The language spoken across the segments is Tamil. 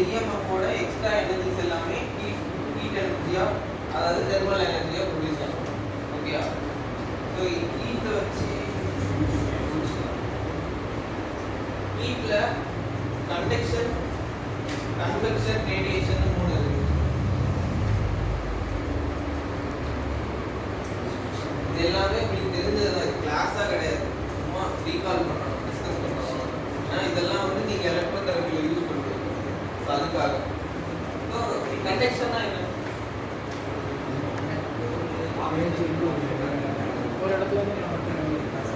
இஎம்எஃபோட எக்ஸ்ட்ரா எனர்ஜிஸ் எல்லாமே ஹீட் எனர்ஜியா அதாவது தெர்மல் எனர்ஜியா ப்ரொடியூஸ் ஆகும். ஓகேயா? ஸோ ஹீட்டை வச்சு ஹீட்ல கண்டக்ஷன், கன்வெக்ஷன், ரேடியேஷன் 3 இருக்கு. இது எல்லாமே உங்களுக்கு தெரிஞ்சதுதான், கிளாஸா கிடையாது, சும்மா ரீகால் பண்ணணும், டிஸ்கஸ் பண்ணணும். ஏன்னா இதெல்லாம் வந்து நீங்க எலக்ட்ரோ தெரபில யூஸ் பண்ணுவீங்க. அதுக்காக கண்டக்ஷன்னா என்ன? ஒரு இடத்துல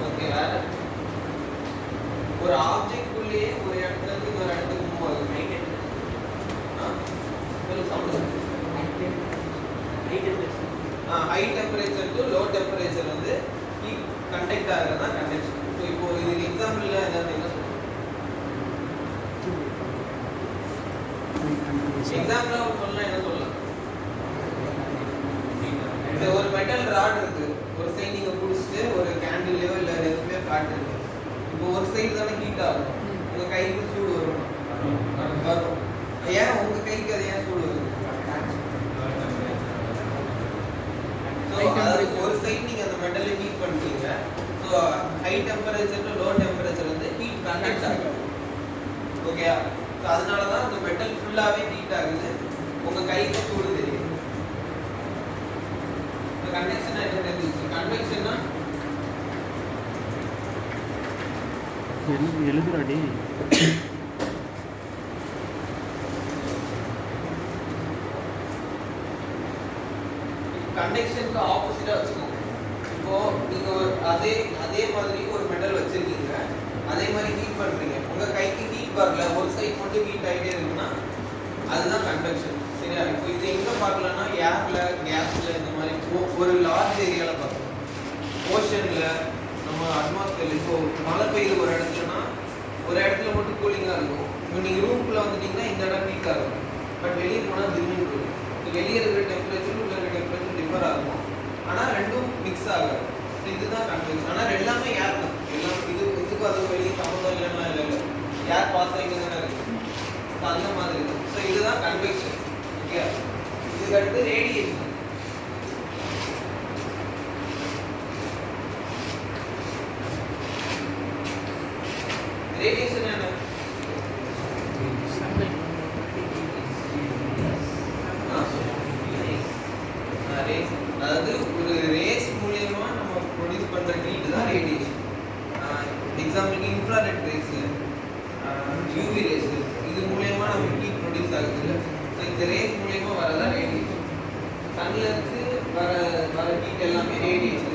ஓகே, வேற ஒரு ஆப்ஜெக்ட் குள்ளேயே ஒரு இடத்துல இருந்து இன்னொரு இடத்துக்கு மூவ் ஆகுது. High temperature to low temperature வந்து ஹீட் கண்டக்ட் ஆகிறது தான் கண்டக்ஷன். ஸோ இப்போ இதுக்கு எக்ஸாம்பிள் ஏதாவது என்ன சொல்லுங்க? எக்ஸாம்பிள் சொல்லலாம், என்ன சொல்லலாம்? ஒரு மெட்டல் ராட் இருக்கு, ஒரு சைடு நீங்க புடிச்சிட்டு ஒரு கேண்டில்லையோ இல்ல எதுவுமே காட்டுறீங்க. இப்போ ஒரு சைடு தானே ஹீட் ஆகும், உங்க கைக்கு சூடு வரும். ஏன் உங்க கைக்கு அது ஏன் சூடு வருது? ஒரு சைடு நீங்க அந்த மெட்டலை ஹீட் பண்றீங்க. So high temperature to low temperature வந்து ஹீட் கண்டக்ட் ஆகும். ஓகேயா? ஸோ அதனால தான் அந்த மெட்டல் ஃபுல்லாவே ஹீட் ஆகுது, உங்க கைக்கு சூடு தெரியுது. கண்டக்ஷன் என்ன தெரிஞ்சிச்சு? கன்வெக்ஷன்னா எழுதுறாடி. கண்டக்ஷனுக்கு ஆப்போசிட்டா வச்சுக்கோங்க. இப்போ நீங்க அதே மாதிரி ஒரு மெட்டல் வச்சிருக்கீங்க, அதே மாதிரி ஹீட் பண்றீங்க, உங்க கைக்கு ஹீட் வரல, ஒரு சைடு மட்டும் ஹீட் ஆகிட்டே இருக்குன்னா அதுதான் கன்வெக்ஷன். சரியா? இப்போ இது எங்க பார்க்கலாம்னா ஏர்ல, கேஸ்ல, இந்த மாதிரி ஒரு லார்ஜ் ஏரியால பார்க்கலாம். ஓஷன்ல, நம்ம அட்மாஸ்பியர்ல இப்போ மழை பெய்யுது ஒரு இடத்துலனா ஒரு இடத்துல மட்டும் கூலிங்கா இருக்கும். இப்போ நீங்க ரூம்குள்ள வந்துட்டீங்கன்னா இந்த இடம் ஹீட்டா இருக்கும், பட் வெளியே போனால் ஜில்லுன்னு இருக்கும். வெளியே இருக்கிற டெம்பரேச்சர் உள்ள இருக்கிற டெம்பரேச்சர் டிஃபர் ஆகும், ஆனால் ரெண்டும் மிக்ஸ் ஆகாது. ஸோ இதுதான் கன்வெக்ஷன். ஆனால் எல்லாமே ஏர் தான், எல்லாம் இதுக்கும் அதுவும் வெளியே சம்மந்தம் இல்லைன்னா இல்லை, ஏர் பாஸ் ஆகிட்டு தானே இருக்கு. ஸோ அந்த மாதிரி தான். ஸோ இதுதான் கன்வெக்ஷன். ஓகே, இதுக்கு அடுத்து ரேடியேஷன். ரேடியேஷன் என்ன? அதாவது ஒரு ரேஸ் மூலமா நம்ம ப்ரொடியூஸ் பண்ற ஹீட் தான் ரேடியேஷன். எக்ஸாம்பிளுக்கு இன்ஃப்ராரெட் ரேஸ், யூவி ரேஸ், இது மூலமா நம்ம ஹீட் ப்ரொடியூஸ் ஆகுது இல்லை. ஸோ இந்த ரேஸ் மூலமா வரதான் ரேடியேஷன். சன்ல இருந்து வர ஹீட் எல்லாமே ரேடியேஷன்.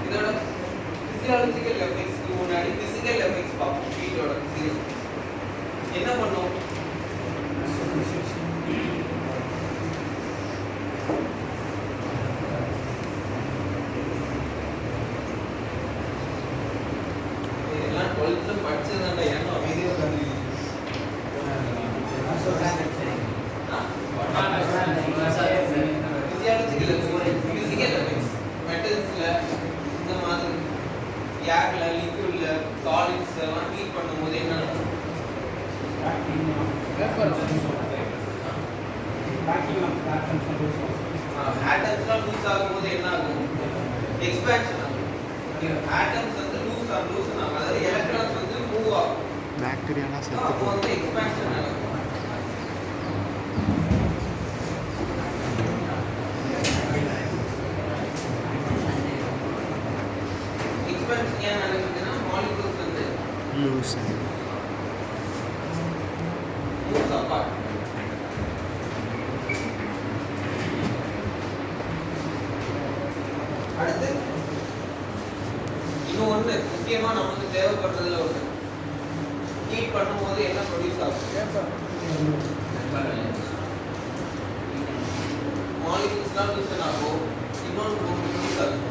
இதோட பிசியாலஜிக்கல் எஃபெக்ட்ஸ்க்கு முன்னாடி பிசிக்கல் எஃபெக்ட்ஸ் பார்ப்போம். ஹீட்டோட பிசிக்கல் என்ன பண்ணும்? இதெல்லாம் 12th படிச்சதுதான்டா, ஏன்னா அமைதியாக உட்காந்து பிசிக்கல் எஃபெக்ட்ஸ் மெட்டல்ஸ்ல இந்த மாதிரி ஏர்ல, லிக்விட்ல, சாலிட்ஸ் எல்லாம் ஹீட் பண்ணும்போது என்ன நடக்கும்? ஆட்டம்ஸ்லாம் லூஸ் ஆகும்போது என்ன ஆகும்? எக்ஸ்பான்ஷன் ஆகும். ஆட்டம்ஸ் வந்து லூசன் ஆகும், அதாவது எலக்ட்ரான்ஸ் வந்து மூவ் ஆகும். பாக்டீரியாலாம் அப்போ செத்து வந்து எக்ஸ்பான்ஷன் நடக்கும். எக்ஸ்பான்ஷன் ஏன் நடக்குதுன்னா மாலிகூல்ஸ் வந்து லூஸ் மூவ்ஸ் அப்பார்ட். அடுத்து இன்னும் ஒன்று முக்கியமா நமக்கு தேவைப்படுறதுல ஒன்று, ஹீட் பண்ணும்போது என்ன ப்ரொடியூஸ் ஆகும்? மாலிகூல்ஸ்லாம் லூசன் ஆகும், இன்னொன்று ப்ரொடியூஸ் ஆகும்.